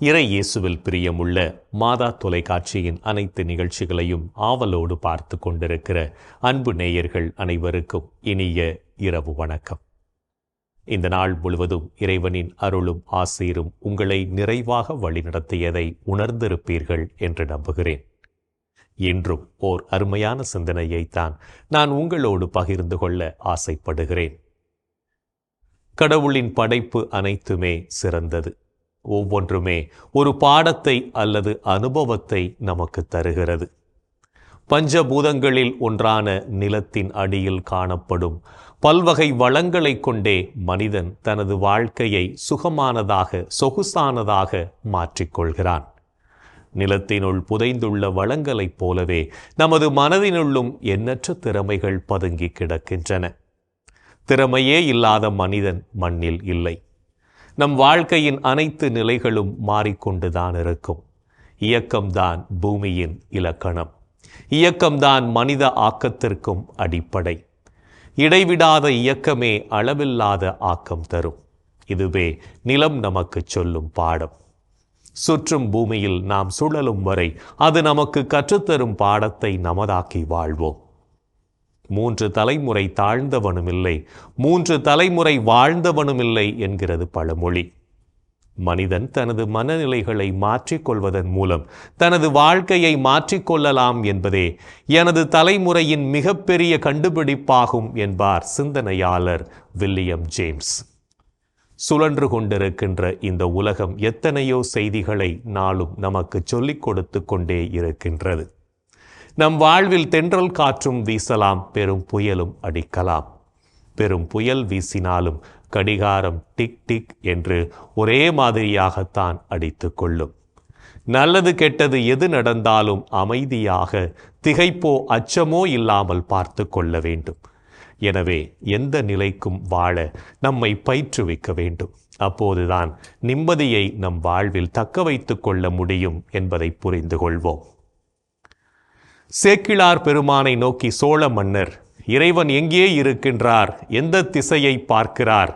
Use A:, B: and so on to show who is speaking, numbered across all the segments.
A: இறை இயேசுவில் பிரியமுள்ள மாதா தொலைக்காட்சியின் அனைத்து நிகழ்ச்சிகளையும் ஆவலோடு பார்த்து கொண்டிருக்கிற அன்பு நேயர்கள் அனைவருக்கும் இனிய இரவு வணக்கம். இந்த நாள் முழுவதும் இறைவனின் அருளும் ஆசீரும் உங்களை நிறைவாக வழிநடத்தியதை உணர்ந்திருப்பீர்கள் என்று நம்புகிறேன். இன்றும் ஓர் அருமையான சிந்தனையைத்தான் நான் உங்களோடு பகிர்ந்து கொள்ள ஆசைப்படுகிறேன். கடவுளின் படைப்பு அனைத்துமே சிறந்தது. ஒவ்வொன்றுமே ஒரு பாடத்தை அல்லது அனுபவத்தை நமக்கு தருகிறது. பஞ்சபூதங்களில் ஒன்றான நிலத்தின் அடியில் காணப்படும் பல்வகை வளங்களை கொண்டே மனிதன் தனது வாழ்க்கையை சுகமானதாக சொகுசானதாக மாற்றிக்கொள்கிறான். நிலத்தினுள் புதைந்துள்ள வளங்களைப் போலவே நமது மனதினுள்ளும் எண்ணற்ற திறமைகள் பதுங்கி கிடக்கின்றன. திறமையே இல்லாத மனிதன் மண்ணில் இல்லை. நம் வாழ்க்கையின் அனைத்து நிலைகளும் மாறிக்கொண்டுதான் இருக்கும். இயக்கம்தான் பூமியின் இலக்கணம். இயக்கம்தான் மனித ஆக்கத்திற்கும் அடிப்படை. இடைவிடாத இயக்கமே அளவில்லாத ஆக்கம் தரும். இதுவே நிலம் நமக்கு சொல்லும் பாடம். சுற்றும் பூமியில் நாம் சுழலும் வரை அது நமக்கு கற்றுத்தரும் பாடத்தை நமதாக்கி வாழ்வோம். 3 தலைமுறை தாழ்ந்தவனுமில்லை, 3 தலைமுறை வாழ்ந்தவனுமில்லை என்கிறது பழமொழி. மனிதன் தனது மனநிலைகளை மாற்றிக்கொள்வதன் மூலம் தனது வாழ்க்கையை மாற்றிக்கொள்ளலாம் என்பதே எனது தலைமுறையின் மிகப்பெரிய கண்டுபிடிப்பாகும் என்பார் சிந்தனையாளர் வில்லியம் ஜேம்ஸ். சுழன்று கொண்டிருக்கின்ற இந்த உலகம் எத்தனையோ செய்திகளை நாளும் நமக்கு சொல்லிக் கொடுத்து கொண்டே இருக்கின்றது. நம் வாழ்வில் தென்றல் காற்றும் வீசலாம், பெரும் புயலும் அடிக்கலாம். பெரும் புயல் வீசினாலும் கடிகாரம் டிக் டிக் என்று ஒரே மாதிரியாகத்தான் அடித்து கொள்ளும். நல்லது கெட்டது எது நடந்தாலும் அமைதியாக, திகைப்போ அச்சமோ இல்லாமல் பார்த்து கொள்ள வேண்டும். எனவே எந்த நிலைக்கும் வாழ நம்மை பயிற்றுவிக்க வேண்டும். அப்போதுதான் நிம்மதியை நம் வாழ்வில் தக்க வைத்து கொள்ள முடியும் என்பதை புரிந்து கொள்வோம். சேக்கிழார் பெருமானை நோக்கி சோழ மன்னர், இறைவன் எங்கே இருக்கின்றார்? எந்த திசையை பார்க்கிறார்?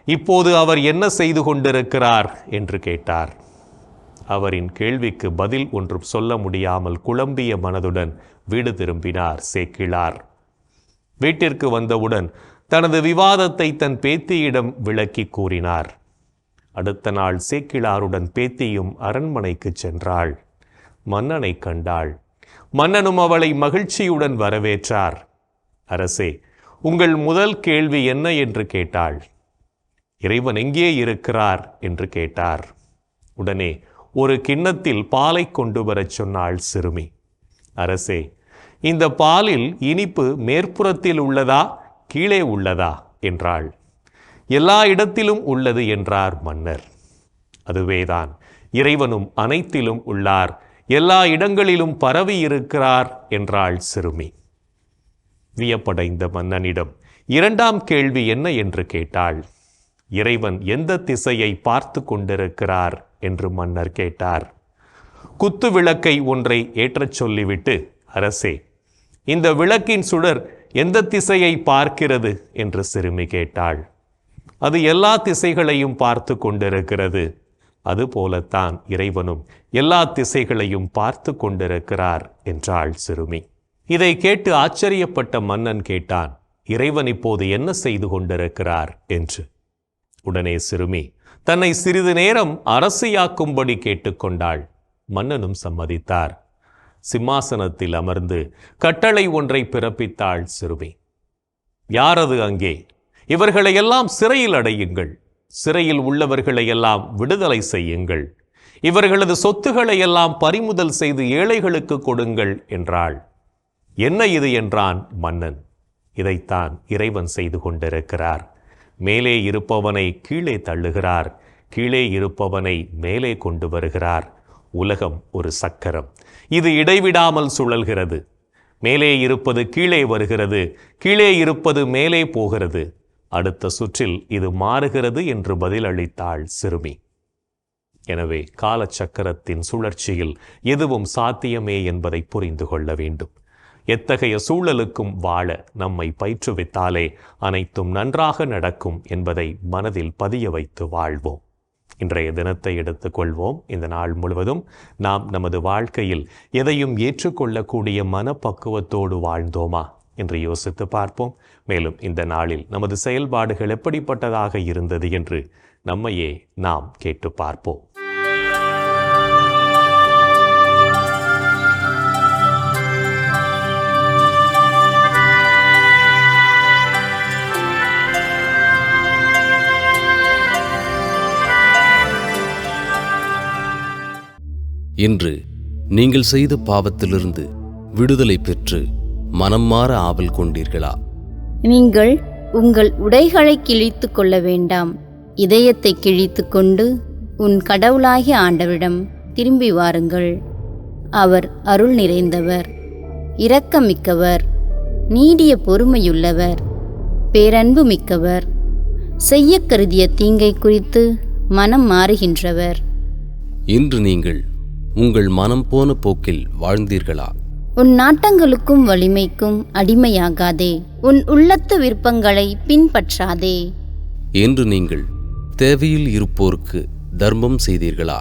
A: இப்போது அவர் என்ன செய்து கொண்டிருக்கிறார் என்று கேட்டார். அவரின் கேள்விக்கு பதில் ஒன்றும் சொல்ல முடியாமல் குழம்பிய மனதுடன் வீடு திரும்பினார் சேக்கிழார். வீட்டிற்கு வந்தவுடன் தனது விவாதத்தை தன் பேத்தியிடம் விளக்கி கூறினார். அடுத்த நாள் சேக்கிழாருடன் பேத்தியும் அரண்மனைக்கு சென்றாள். மன்னனை கண்டாள். மன்னனும் அவளை மகிழ்ச்சியுடன் வரவேற்றார். அரசே, உங்கள் முதல் கேள்வி என்ன என்று கேட்டாள். இறைவன் எங்கே இருக்கிறார் என்று கேட்டார். உடனே ஒரு கிண்ணத்தில் பாலை கொண்டு வரச் சொன்னாள் சிறுமி. அரசே, இந்த பாலில் இனிப்பு மேற்புறத்தில் உள்ளதா கீழே உள்ளதா என்றாள். எல்லா இடத்திலும் உள்ளது என்றார் மன்னர். அதுவேதான், இறைவனும் அனைத்திலும் உள்ளார், எல்லா இடங்களிலும் பரவி இருக்கிறார் என்றாள் சிறுமி. வியப்படைந்த மன்னனிடம் 2ஆம் கேள்வி என்ன என்று கேட்டாள். இறைவன் எந்த திசையை பார்த்து கொண்டிருக்கிறார் என்று மன்னர் கேட்டார். குத்து விளக்கை ஒன்றை ஏற்றச் சொல்லிவிட்டு, அரசே, இந்த விளக்கின் சுடர் எந்த திசையை பார்க்கிறது என்று சிறுமி கேட்டாள். அது எல்லா திசைகளையும் பார்த்து கொண்டிருக்கிறது. அதுபோலத்தான் இறைவனும் எல்லா திசைகளையும் பார்த்து கொண்டிருக்கிறார் என்றாள் சிறுமி. இதை கேட்டு ஆச்சரியப்பட்ட மன்னன் கேட்டான், இறைவன் இப்போது என்ன செய்து கொண்டிருக்கிறார் என்று. உடனே சிறுமி தன்னை சிறிது நேரம் அரசியாக்கும்படி கேட்டுக்கொண்டாள். மன்னனும் சம்மதித்தார். சிம்மாசனத்தில் அமர்ந்து கட்டளை ஒன்றை பிறப்பித்தாள் சிறுமி. யாரது அங்கே? இவர்களையெல்லாம் சிறையில் அடையுங்கள். சிறையில் உள்ளவர்களையெல்லாம் விடுதலை செய்யுங்கள். இவர்களது சொத்துக்களை எல்லாம் பறிமுதல் செய்து ஏழைகளுக்கு கொடுங்கள் என்றாள். என்ன இது என்றான் மன்னன். இதைத்தான் இறைவன் செய்து கொண்டிருக்கிறார். மேலே இருப்பவனை கீழே தள்ளுகிறார், கீழே இருப்பவனை மேலே கொண்டு வருகிறார். உலகம் ஒரு சக்கரம். இது இடைவிடாமல் சுழல்கிறது. மேலே இருப்பது கீழே வருகிறது, கீழே இருப்பது மேலே போகிறது. அடுத்த சுற்றில் இது மாறுகிறது என்று பதிலளித்தாள் சிறுமி. எனவே காலச்சக்கரத்தின் சுழற்சியில் எதுவும் சாத்தியமே என்பதை புரிந்து கொள்ள வேண்டும். எத்தகைய சூழலுக்கும் வாழ நம்மை பயிற்றுவித்தாலே அனைத்தும் நன்றாக நடக்கும் என்பதை மனதில் பதிய வைத்து வாழ்வோம். இன்றைய தினத்தை எடுத்துக்கொள்வோம். இந்த நாள் முழுவதும் நாம் நமது வாழ்க்கையில் எதையும் ஏற்றுக்கொள்ளக்கூடிய மனப்பக்குவத்தோடு வாழ்ந்தோமா என்று யோசித்து பார்ப்போம். மேலும் இந்த நாளில் நமது செயல்பாடுகள் எப்படிப்பட்டதாக இருந்தது என்று நம்மையே நாம் கேட்டு பார்ப்போம்.
B: இன்று நீங்கள் செய்த பாவத்திலிருந்து விடுதலை பெற்று மனம் மாற ஆவல் கொண்டீர்களா?
C: நீங்கள் உங்கள் உடைகளை கிழித்து கொள்ள வேண்டாம். இதயத்தை கிழித்து கொண்டு உன் கடவுளாகிய ஆண்டவரிடம் திரும்பி வாருங்கள். அவர் அருள் நிறைந்தவர், இரக்கமிக்கவர், நீடிய பொறுமையுள்ளவர், பேரன்பு மிக்கவர், செய்ய கருதிய தீங்கை குறித்து மனம் மாறுகின்றவர்.
B: இன்று நீங்கள் உங்கள் மனம் போன போக்கில் வாழ்ந்தீர்களா?
C: உன் நாட்டங்களுக்கும் வலிமைக்கும் அடிமையாகாதே. உன் உள்ளத்து விருப்பங்களை பின்பற்றாதே.
B: என்று நீங்கள் தேவையில் இருப்போருக்கு தர்மம் செய்தீர்களா?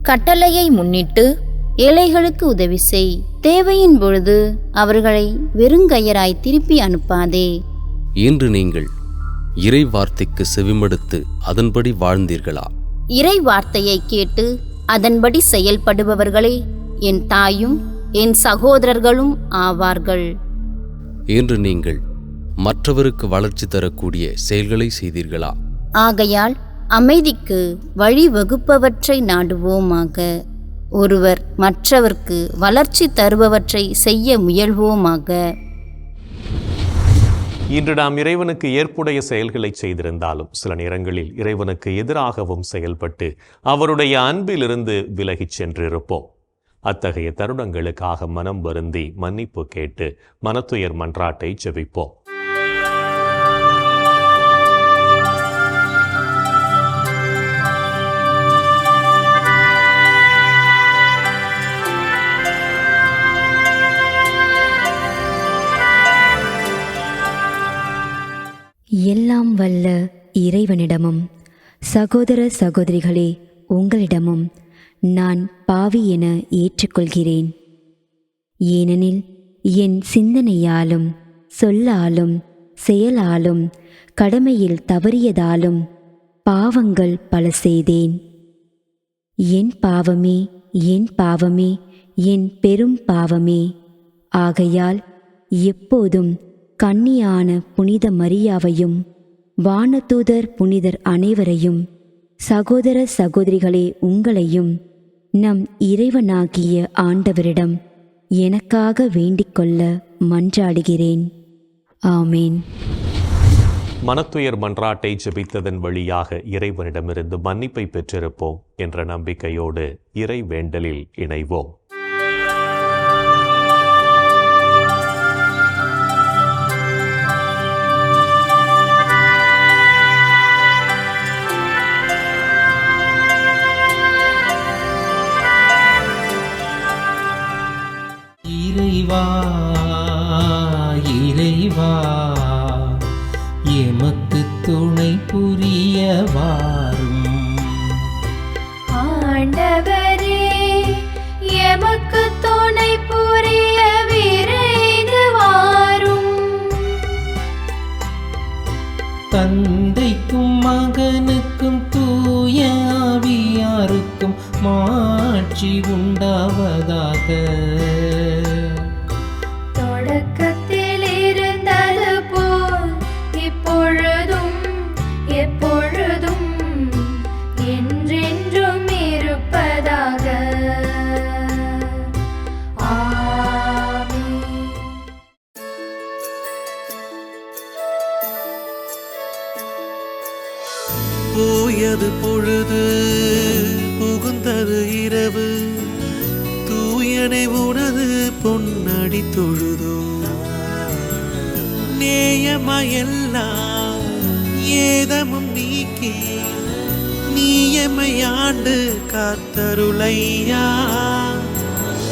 C: கட்டளையை முன்னிட்டு ஏழைகளுக்கு உதவி செய். தேவையின் பொழுது அவர்களை வெறுங்கையராய் திருப்பி அனுப்பாதே.
B: என்று நீங்கள் இறை வார்த்தைக்கு செவிமடுத்து அதன்படி வாழ்ந்தீர்களா?
C: இறை வார்த்தையை கேட்டு அதன்படி செயல்படுபவர்களே என் தாயும் என் சகோதரர்களும் ஆவார்கள்.
B: என்று நீங்கள் மற்றவருக்கு வளர்ச்சி தரக்கூடிய செயல்களை செய்தீர்களா?
C: ஆகையால் அமைதிக்கு வழிவகுப்பவற்றை நாடுவோமாக. ஒருவர் மற்றவர்க்கு வளர்ச்சி தருபவற்றை செய்ய முயல்வோமாக.
A: இன்று நாம் இறைவனுக்கு ஏற்புடைய செயல்களை செய்திருந்தாலும் சில நேரங்களில் இறைவனுக்கு எதிராகவும் செயல்பட்டு அவருடைய அன்பிலிருந்து விலகிச் சென்றிருப்போம். அத்தகைய தருணங்களுக்காக மனம் வருந்தி மன்னிப்பு கேட்டு மனத்துயர் மன்றாட்டை ஜெபிப்போம்.
D: எல்லாம் வல்ல இறைவனிடமும் சகோதர சகோதரிகளே உங்களிடமும் நான் பாவி என ஏற்றுக்கொள்கிறேன். ஏனெனில் என் சிந்தனையாலும் சொல்லாலும் செயலாலும் கடமையில் தவறியதாலும் பாவங்கள் பல செய்தேன். என் பாவமே, என் பாவமே, என் பெரும் பாவமே. ஆகையால் எப்போதும் கன்னியான புனித மரியாவையும் வானதூதர் புனிதர் அனைவரையும் சகோதர சகோதரிகளே உங்களையும் நம் இறைவனாகிய ஆண்டவரிடம் எனக்காக வேண்டிக்கொள்ள மன்றாடுகிறேன். ஆமேன்.
A: மனத்துயர் மன்றாட்டை ஜெபித்ததன் வழியாக இறைவனிடமிருந்து மன்னிப்பை பெற்றிருப்போம் என்ற நம்பிக்கையோடு இறை வேண்டலில் இணைவோம்.
E: இறைவா இறைவா எமக்கு துணை புரிய வாரும்.
F: ஆண்டவரே எமக்கு துணை புரிய விரைந்து வாரும்.
E: தந்தைக்கும் மகனுக்கும் தூய ஆவியாருக்கும் மாட்சி உண்டாவதாக.
F: தொடக்கத்தில் இருந்தது போல் இப்பொழுதும் எப்பொழுதும் என்றென்றும் இருப்பதாக. ஆமென்.
G: போயது பொழுது புகுந்தது இரவு, தூயனை உனது பொன்னடி தொழுதோ. நேயமையெல்லாம் ஏதமும் நீக்கி நீயமையாண்டு காத்தருளையா.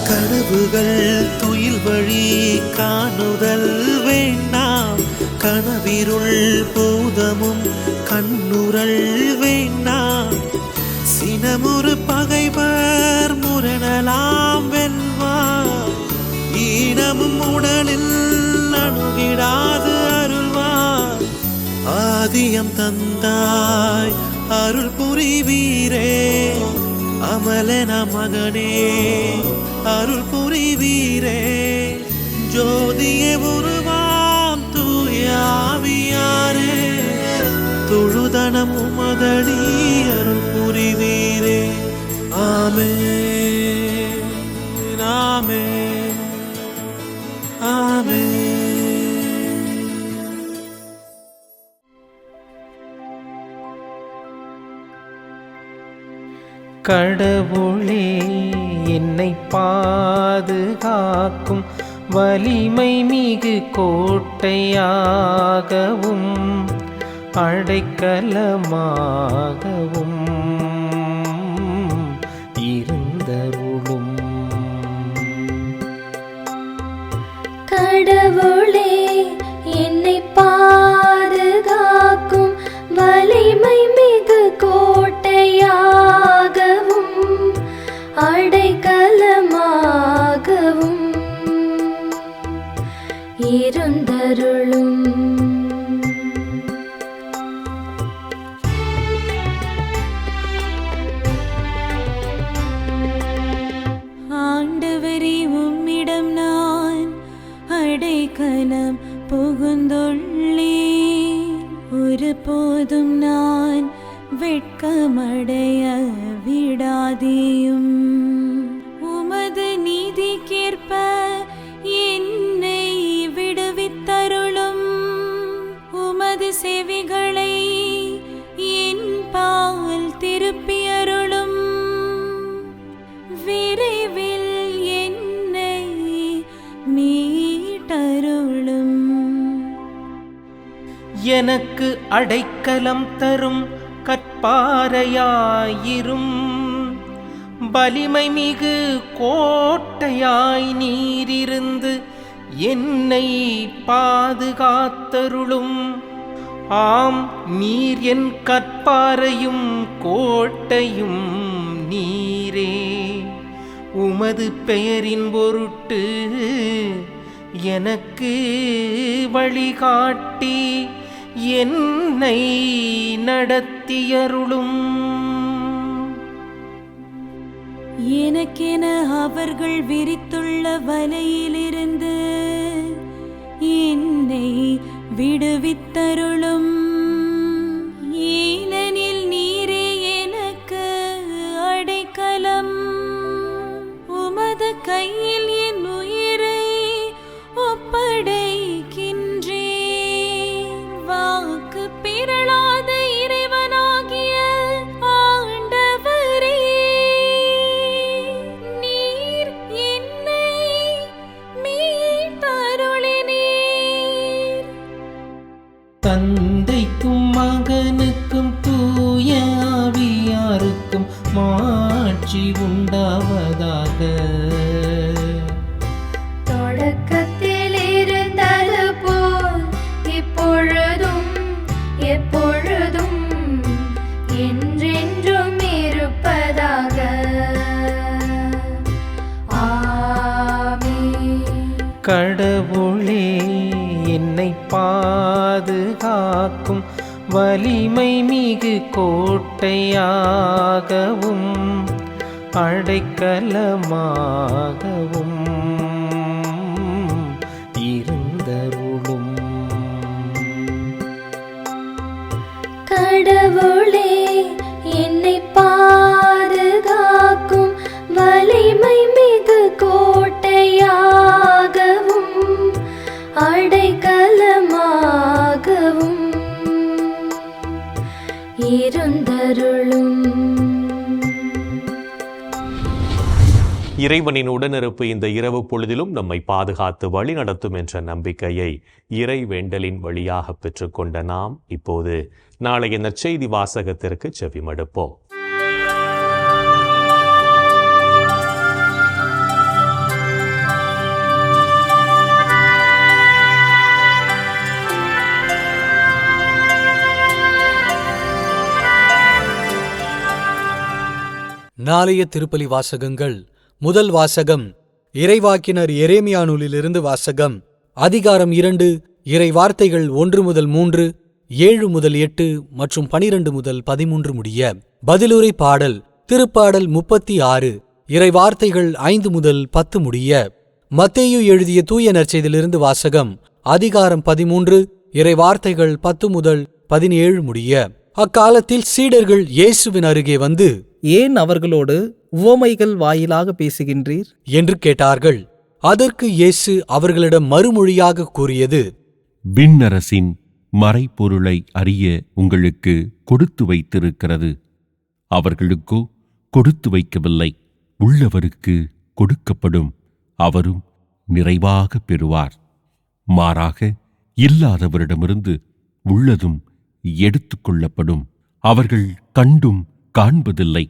G: கனவுகள் துயில் வழி காணுதல் வேண்டாம், கனவிருள் பூதமும் கண்ணுரல் வேண்டாம். ஈனமுறு பகைவர் முரணலாம் வெல்வார், ஈனமும் உடலில் அணுகிடாது அருள்வார். ஆதியம் தந்தாய் அருள் புரிவீரே, அமலன மகனே அருள் புரிவீரே. ஜோதியே உருவாம் தூயாவியாரே, தொழுதனம் உமதடி அருள் புரிவீரே. ஆமென் ஆமென் ஆமென்.
E: கடவுளே என்னை பாதுகாக்கும் வலிமை மிகு கோட்டையாகவும் அடைக்கலமாகவும் இருந்தருளும்.
F: கடவுளே என்னை பாதுகாக்கும் வலிமை மிகு கோட்டையாகவும் அடைக்கலமாகவும் இருந்தருளும்.
H: ஆண்டவரே உம்மிடம் நான் அடைக்கலம் புகுந்துள்ளேன், ஒருபோதும் நான் வெட்கமடைய விடாதேயும். உமது நீதிக்கேற்ப என்னை விடுவித்தருளும், உமது செவிகளை என் பால் திருப்பியருளும். விரைவில் என்னை மீட்டருளும்.
E: எனக்கு அடைக்கலம் தரும் கற்பாறையாயிரும், வலிமை மிகு கோட்டையாய் நீரிருந்து என்னை பாதுகாத்தருளும். ஆம், நீர் என் கற்பாறையும் கோட்டையும் நீரே. உமது பெயரின் பொருட்டு எனக்கு வழிகாட்டி என்னை நடத்தியருளும்.
H: எனக்கென அவர்கள் விரித்துள்ள வலையிலிருந்து என்னை விடுவித்தருளும். ஏனெனில் நீரே எனக்கு அடைக்கலம், உமது கையில் என் உயிரை ஒப்படைக்கின்றேன். வாக்கு பிறழாத இறைவனாகிய ஆண்டவரே, நீர் என்னை மீட்டருளினீர்.
E: தந்தைக்கும் மகனுக்கும் தூய ஆவியாருக்கும் மாட்சி உண்டாவதாக.
F: தொடக்கத்தில் இருந்தது போல் இப்பொழுதும் எப்பொழுதும் என்றென்றும் இருப்பதாக. ஆமென்.
E: கடவுளே என்னை பாதுகாக்கும் வலிமை மிகு கோட்டையாகவும் அடைக்கலமாகவும் இருந்தருளும்.
F: கடவுளே என்னை பாதுகாக்கும் வலிமை மிகு கோட்டையாகவும் அடைக்கலமாகவும் இருந்தருளும்.
A: இறைவனின் உடனிருப்பு இந்த இரவு பொழுதிலும் நம்மை பாதுகாத்து வழி நடத்தும் என்ற நம்பிக்கையை இறை வேண்டலின் வழியாக பெற்றுக்கொண்ட நாம் இப்போது நாளைய நற்செய்தி வாசகத்திற்கு செவிமடுப்போம்.
I: நாளைய திருப்பலி வாசகங்கள். முதல் வாசகம் இறைவாக்கினர் எரேமியா நூலிலிருந்து வாசகம். அதிகாரம் 2, இறை வார்த்தைகள் 1 முதல் 3, 7 முதல் 8 மற்றும் 12 முதல் 13 முடிய. பதிலுரை பாடல் திருப்பாடல் 36, இறை வார்த்தைகள் 5 முதல் 10 முடிய. மத்தேயு எழுதிய தூய நற்செய்தியிலிருந்து வாசகம். அதிகாரம் 13, இறை வார்த்தைகள் 10 முதல் 17 முடிய. அக்காலத்தில் சீடர்கள் இயேசுவின் அருகே வந்து,
J: ஏன் அவர்களோடு உவமைகள் வாயிலாக பேசுகின்றீர்
I: என்று கேட்டார்கள். அதற்கு இயேசு அவர்களிடம் மறுமொழியாக கூறியது,
K: விண்ணரசின் மறைப்பொருளை அறிய உங்களுக்கு கொடுத்து வைத்திருக்கிறது. அவர்களுக்கோ கொடுத்து வைக்கவில்லை. உள்ளவருக்கு கொடுக்கப்படும், அவரும் நிறைவாக பெறுவார். மாறாக இல்லாதவரிடமிருந்து உள்ளதும் எடுத்து கொள்ளப்படும். அவர்கள் கண்டும் காண்பதில்லை,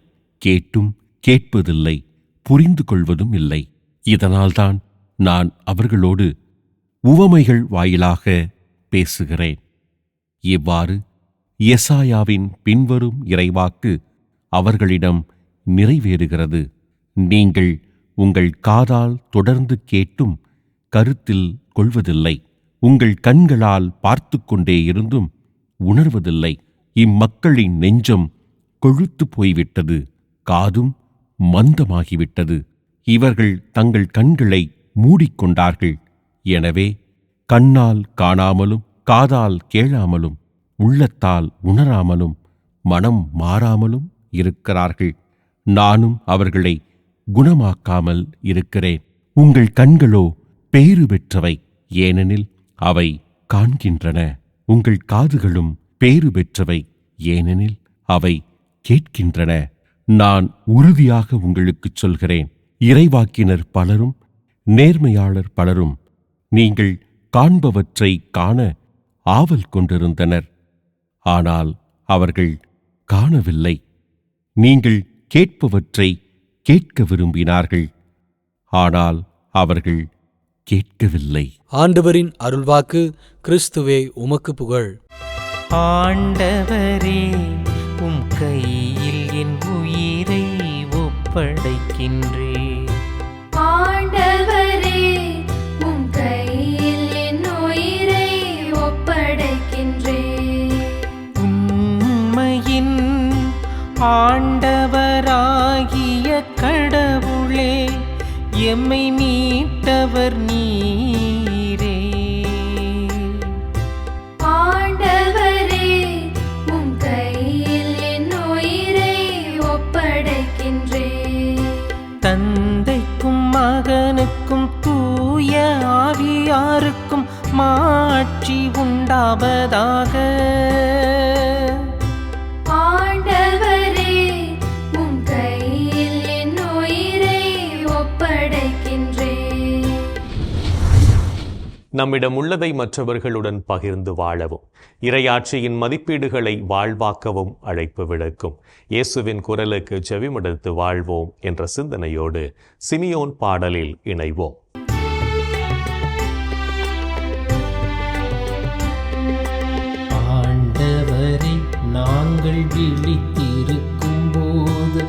K: கேட்டும் கேட்பதில்லை, புரிந்து கொள்வதும் இல்லை. இதனால்தான் நான் அவர்களோடு உவமைகள் வாயிலாக பேசுகிறேன். இவ்வாறு எசாயாவின் பின்வரும் இறைவாக்கு அவர்களிடம் நிறைவேறுகிறது. நீங்கள் உங்கள் காதால் தொடர்ந்து கேட்டும் கருத்தில் கொள்வதில்லை, உங்கள் கண்களால் பார்த்து கொண்டே இருந்தும் உணர்வதில்லை. இம்மக்களின் நெஞ்சம் கொழுத்து போய்விட்டது, காதும் மந்தமாகிவிட்டது. இவர்கள் தங்கள் கண்களை மூடிக்கொண்டார்கள். எனவே கண்ணால் காணாமலும், காதால் கேளாமலும், உள்ளத்தால் உணராமலும், மனம் மாறாமலும் இருக்கிறார்கள். நானும் அவர்களை குணமாக்காமல் இருக்கிறேன். உங்கள் கண்களோ பேறு பெற்றவை, ஏனெனில் அவை காண்கின்றன. உங்கள் காதுகளும் பேறு பெற்றவை, ஏனெனில் அவை கேட்கின்றன. நான் உறுதியாக உங்களுக்குச் சொல்கிறேன், இறைவாக்கினர் பலரும் நேர்மையாளர் பலரும் நீங்கள் காண்பவற்றை காண ஆவல் கொண்டிருந்தனர், ஆனால் அவர்கள் காணவில்லை. நீங்கள் கேட்பவற்றை கேட்க விரும்பினார்கள், ஆனால் அவர்கள் கேட்கவில்லை.
I: ஆண்டவரின் அருள்வாக்கு. கிறிஸ்துவே உமக்கு புகழ்.
E: ஆண்டவரே, உம் கையில் என் உயிரை ஒப்படைக்கின்றேன்.
F: ஆண்டவரே, உம் கையில் என் உயிரை ஒப்படைக்கின்றேன்.
E: உண்மையின் ஆண்டவராகிய கடவுளே, எம்மை மீட்டவர் நீரே.
F: ஆண்டவரே, உம் கையில் என் உயிரை ஒப்படைக்கின்றேன்.
E: தந்தைக்கும் மகனுக்கும் தூய ஆவியாருக்கும் மாட்சி உண்டாவதாக.
F: ஆண்டவரே, உம் கையில் என் உயிரை ஒப்படைக்கின்றேன்.
A: நம்மிடம் உள்ளதை மற்றவர்களுடன் பகிர்ந்து வாழவும், இறையாட்சியின் மதிப்பீடுகளை வாழ்வாக்கவும் அழைப்பு விடுக்கும் இயேசுவின் குரலுக்கு செவிமடுத்து வாழ்வோம் என்ற சிந்தனையோடு சிமியோன் பாடலில் இணைவோம்.
E: ஆண்டவரை, நாங்கள் விழித்திருக்கும் போது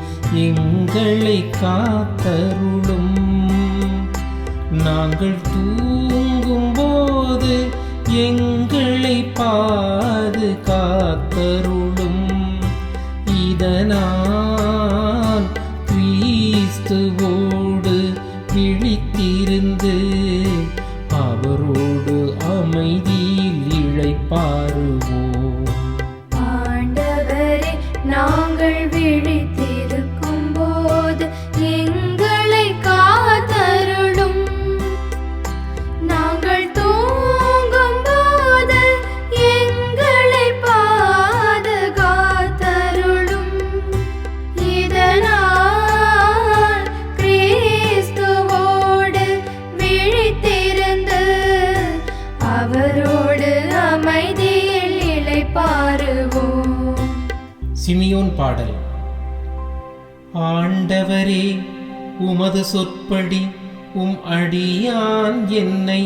E: எங்களை காத்தருளும். நாங்கள் தூங்கும் போது எங்களை பாதுகாத்தருளும். இதனால் கிறிஸ்துவோடு விழித்திருந்து அவரோடு அமைதியில் இளைப்பாறுவோம்.
F: ஆண்டவரே, நாங்கள் விழித்திருக்கும் போது எங்களை காத்தருளும். நாங்கள் தூங்கும் போது எங்களை பாதுகாத்தருளும். இதனால் கிறிஸ்துவோடு விழித்திருந்து அவரோடு அமைதியில் இளைப்பாறுவோம்.
E: சிமியோன் பாடல். ஆண்டவரே, உமது சொற்படி உம் அடியான் என்னை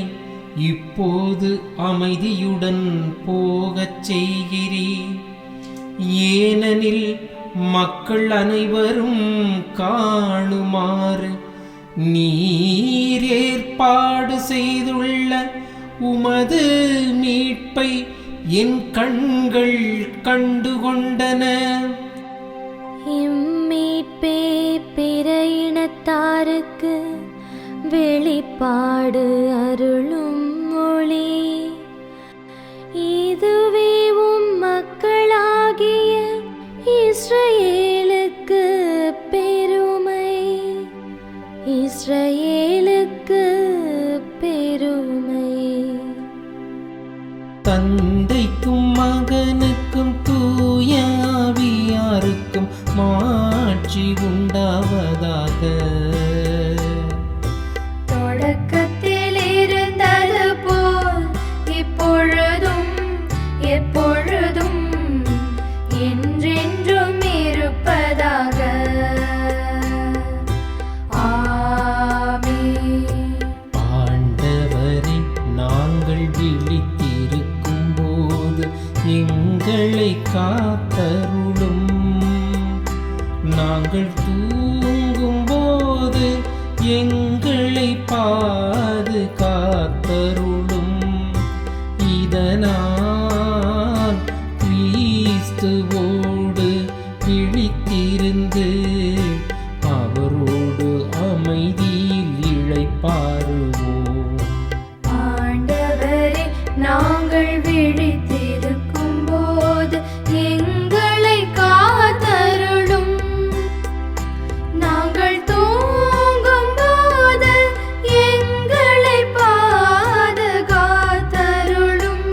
E: இப்போது அமைதியுடன் போகச் செய்கிறீர். ஏனெனில் மக்கள் அனைவரும் காணுமாறு நீர் ஏற்பாடு செய்துள்ள உமது மீட்பை என் கண்கள் கண்டுகொண்டன.
F: இம்மீட்பே பிற இனத்தாருக்கு வெளிப்பாடு அருளும் மொழி. இதுவே உம் மக்களாகிய இஸ்ரவேலுக்கு பெருமை, இஸ்ரவேலுக்கு பெருமை.
E: தந்தைக்கும் மகனுக்கும் தூய ஆவியாருக்கும் மாட்சி உண்டாவதாக.
F: தொடக்கத்தில் இருந்தது போல் இப்பொழுதும் எப்பொழுதும் என்றென்றும் இருப்பதாக. ஆமென்.
E: ஆண்டவரே, நாங்கள் விழித்திருக்கும் போது எங்களை காத்தருளும். நாங்கள் தூங்கும் போது எங்களை பாதுகாத்தருளும். இதனால் கிறிஸ்துவோடு விழித்திருந்து அவரோடு அமைதியில் இளைப்பாறுவோம்.
F: ஆண்டவரே, நாங்கள் விழித்திருக்கும் போது எங்களை காத்தருளும். நாங்கள் தூங்கும் போது எங்களை பாதுகாத்தருளும்.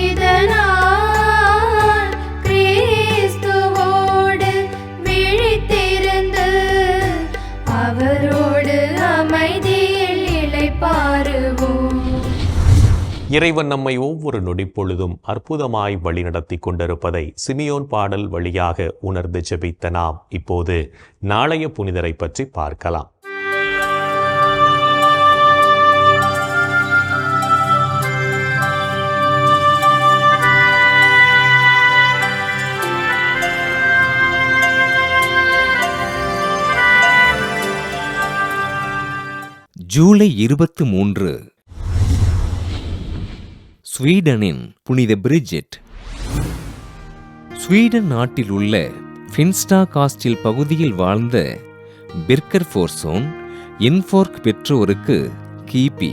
F: இதனால் கிறிஸ்துவோடு விழித்திருந்து அவரோடு அமைதியில் இளைப்பாறுவோம்.
A: இறைவன் நம்மை ஒவ்வொரு நொடிப்பொழுதும் அற்புதமாய் வழிநடத்தி கொண்டிருப்பதை சிமியோன் பாடல் வழியாக உணர்ந்து ஜெபித்த நாம் இப்போது நாளைய புனிதரை பற்றி பார்க்கலாம்.
L: ஜூலை 23 ஸ்வீடனின் புனித பிரிஜிட். ஸ்வீடன் நாட்டில் உள்ள ஃபின்ஸ்டா காஸ்டில் பகுதியில் வாழ்ந்த பிர்கர் ஃபோர்சோன் இன்ஃபோர்க் பெற்றோருக்கு கிபி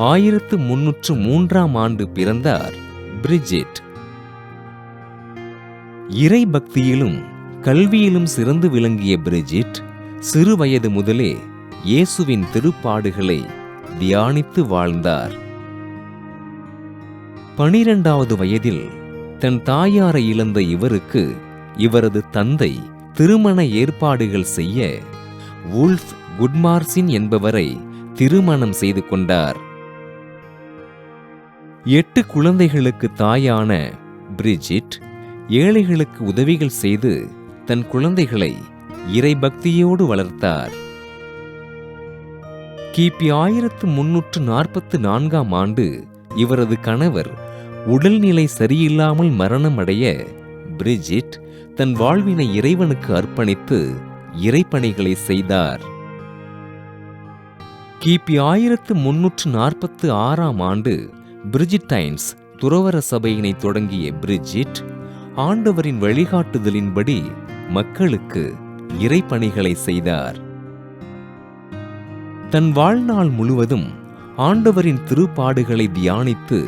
L: 1303 பிறந்தார் பிரிஜிட். இறை பக்தியிலும் கல்வியிலும் சிறந்து விளங்கிய பிரிஜிட் சிறு வயது முதலே இயேசுவின் திருப்பாடுகளை தியானித்து வாழ்ந்தார். 12வது வயதில் தன் தாயாரை இழந்த இவருக்கு இவரது தந்தை திருமண ஏற்பாடுகள் செய்ய வுல்ஃப் குட்மார்சின் என்பவரை திருமணம் செய்து கொண்டார். 8 குழந்தைகளுக்கு தாயான பிரிஜிட் ஏழைகளுக்கு உதவிகள் செய்து தன் குழந்தைகளை இறைபக்தியோடு வளர்த்தார். கிபி 1344 இவரது கணவர் உடல்நிலை சரியில்லாமல் மரணமடைய பிரிஜிட் தன் வாழ்வினை இறைவனுக்கு அர்ப்பணித்து இறைப்பணிகளை செய்தார். கிபி 1346 பிரிஜிட்டைன்ஸ் துறவற சபையினை தொடங்கிய பிரிஜிட் ஆண்டவரின் வழிகாட்டுதலின்படி மக்களுக்கு இறைப்பணிகளை செய்தார். தன் வாழ்நாள் முழுவதும் ஆண்டவரின் திருப்பாடுகளை தியானித்து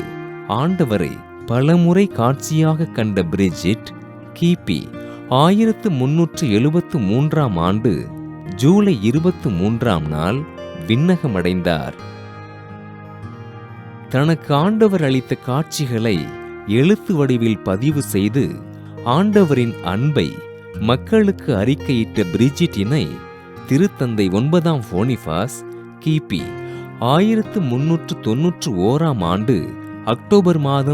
L: ஆண்டவரை பலமுறை காட்சியாக கண்ட பிரிஜிட் கிபி 1373 ஜூலை 23 விண்ணகமடைந்தார். தனக்கு ஆண்டவர் அளித்த காட்சிகளை எழுத்து வடிவில் பதிவு செய்து ஆண்டவரின் அன்பை மக்களுக்கு அறிக்கையிட்ட பிரிஜிட்டினை திருத்தந்தை 9ஆம் போனிஃபாஸ் கிபி 1391 அக்டோபர் 7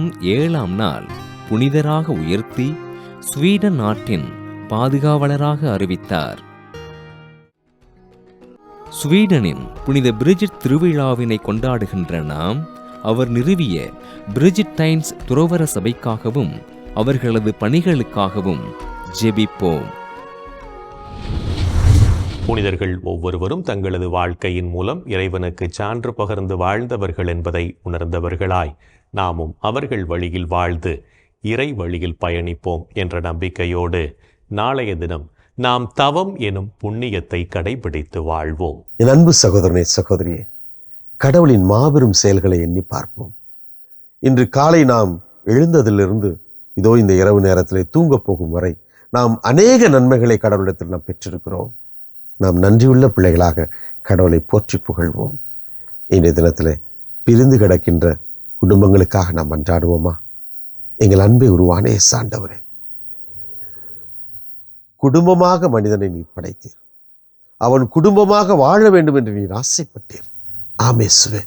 L: புனிதராக உயர்த்தி ஸ்வீடன் நாட்டின் பாதுகாவலராக அறிவித்தார். ஸ்வீடனின் புனித பிரிஜிட் திருவிழாவினை கொண்டாடுகின்ற நாம் அவர் நிறுவிய பிரிஜிட்டைன்ஸ் துறவற சபைக்காகவும் அவர்களது பணிகளுக்காகவும் ஜெபிப்போம்.
A: புனிதர்கள் ஒவ்வொருவரும் தங்களது வாழ்க்கையின் மூலம் இறைவனுக்கு சான்று பகர்ந்து வாழ்ந்தவர்கள் என்பதை உணர்ந்தவர்களாய் நாமும் அவர்கள் வழியில் வாழ்ந்து இறை வழியில் பயணிப்போம் என்ற நம்பிக்கையோடு நாளைய தினம் நாம் தவம் எனும் புண்ணியத்தை கடைபிடித்து வாழ்வோம்.
M: என் அன்பு சகோதரனே, சகோதரியே, கடவுளின் மாபெரும் செயல்களை எண்ணி பார்ப்போம். இன்று காலை நாம் எழுந்ததிலிருந்து இதோ இந்த இரவு நேரத்திலே தூங்கப் போகும் வரை நாம் அநேக நன்மைகளை கடவுளிடத்தில் நாம் பெற்றிருக்கிறோம். நாம் நன்றியுள்ள பிள்ளைகளாக கடவுளை போற்றி புகழ்வோம். இன்றைய தினத்திலே பிரிந்து கிடக்கின்ற குடும்பங்களுக்காக நாம் மன்றாடுவோமா? எங்கள் அன்பை உருவானே ஆண்டவரே, குடும்பமாக மனிதனை நீர் படைத்தீர். அவன் குடும்பமாக வாழ வேண்டும் என்று நீர் ஆசைப்பட்டீர். ஆமேசுவே,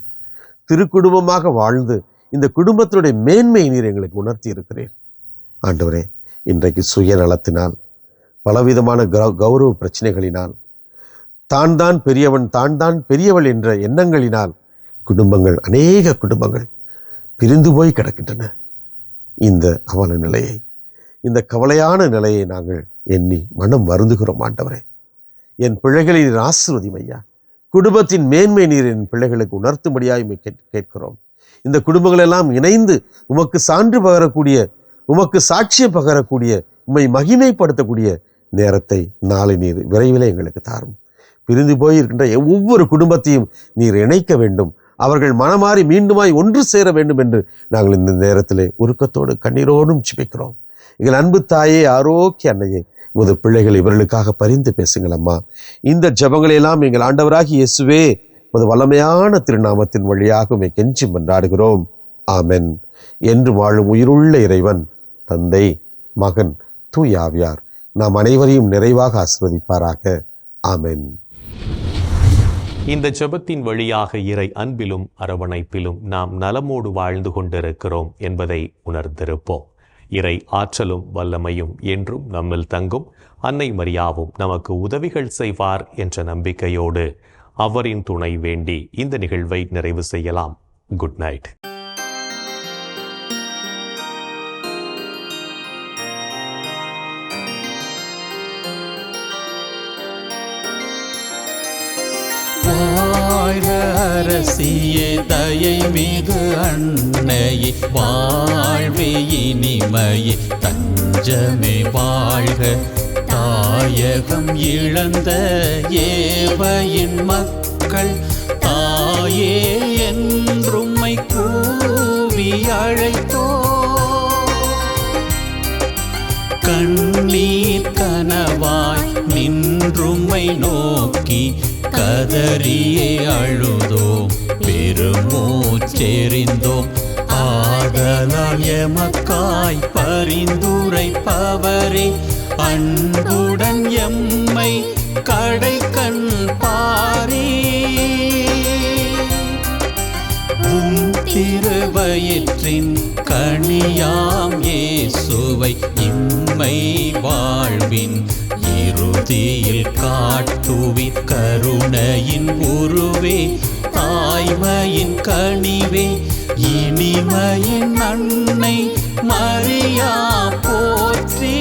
M: திருக்குடும்பமாக வாழ்ந்து இந்த குடும்பத்தினுடைய மேன்மையை நீர் எங்களுக்கு உணர்த்தி இருக்கிறீர். ஆண்டவரே, இன்றைக்கு சுயநலத்தினால், பலவிதமான கௌரவ பிரச்சனைகளினால், தான் பெரியவன் தான் பெரியவள் என்ற எண்ணங்களினால் குடும்பங்கள், அநேக குடும்பங்கள் பிரிந்து போய் கிடக்கின்றன. இந்த அவல நிலையை, இந்த கவலையான நிலையை நாங்கள் எண்ணி மனம் வருந்துகிறோம். ஆண்டவரே, என் பிள்ளைகளை நீர் ஆசீர்வதியும் ஐயா. குடும்பத்தின் மேன்மை நீர் என் பிள்ளைகளுக்கு உணர்த்தும்படியாய் கேட்கிறோம். இந்த குடும்பங்கள் எல்லாம் இணைந்து உமக்கு சான்று பகரக்கூடிய, உமக்கு சாட்சியம் பகரக்கூடிய, உம்மை மகிமைப்படுத்தக்கூடிய நேரத்தை நாளை நீர் விரைவில் எங்களுக்கு தாரும். பிரிந்து போயிருக்கின்ற ஒவ்வொரு குடும்பத்தையும் நீர் இணைக்க வேண்டும். அவர்கள் மனமாறி மீண்டுமாய் ஒன்று சேர வேண்டும் என்று நாங்கள் இந்த நேரத்திலே உருக்கத்தோடு கண்ணீரோடும் ஜெபிக்கிறோம். எங்கள் அன்பு தாயே, ஆரோக்கிய அன்னையே, உமது பிள்ளைகள் இவர்களுக்காக பரிந்து பேசுங்கள் அம்மா. இந்த ஜெபங்களை எல்லாம் எங்கள் ஆண்டவராகி இயேசுவே உமது வல்லமையான திருநாமத்தின் வழியாக உம்மை கெஞ்சி மன்றாடுகிறோம். ஆமென். என்று வாழும் உயிருள்ள இறைவன் தந்தை, மகன், தூய ஆவியார் நாம் அனைவரையும் நிறைவாக ஆசீர்வதிப்பாராக. ஆமென்.
A: இந்த ஜெபத்தின் வழியாக இறை அன்பிலும் அரவணைப்பிலும் நாம் நலமோடு வாழ்ந்து கொண்டிருக்கிறோம் என்பதை உணர்ந்திருப்போம். இறை ஆற்றலும் வல்லமையும் என்றும் நம்மில் தங்கும். அன்னை மரியாவும் நமக்கு உதவிகள் செய்வார் என்ற நம்பிக்கையோடு அவரின் துணை வேண்டி இந்த நிகழ்வை நிறைவு செய்யலாம். Good night.
E: அரசியே, தயை மிகு அன்னையே, வாழ்வே இனிமையே, தஞ்சமே வாழ்க. தாயகம் இழந்த ஏவையின் மக்கள் தாயே என்றும்மை கூவி அழைத்தோ. கண்ணீர் கனவாய் நின்றும்மை நோக்கி கதறியே அழுதோம், பெருமூச்செறிந்தோம். ஆதலால் எமக்காய் பரிந்துரைப்பவரே, அன்புடன் எம்மை கடைக்கண் பாரே. திருவயிற்றின் கனியாம் இயேசுவை இம்மை வாழ்வின் இறுதியில் காட்டுவிற் கருணையின் உருவே, தாய்மையின் கனிவே, இனிமையின் அன்னை மரியா போற்றி.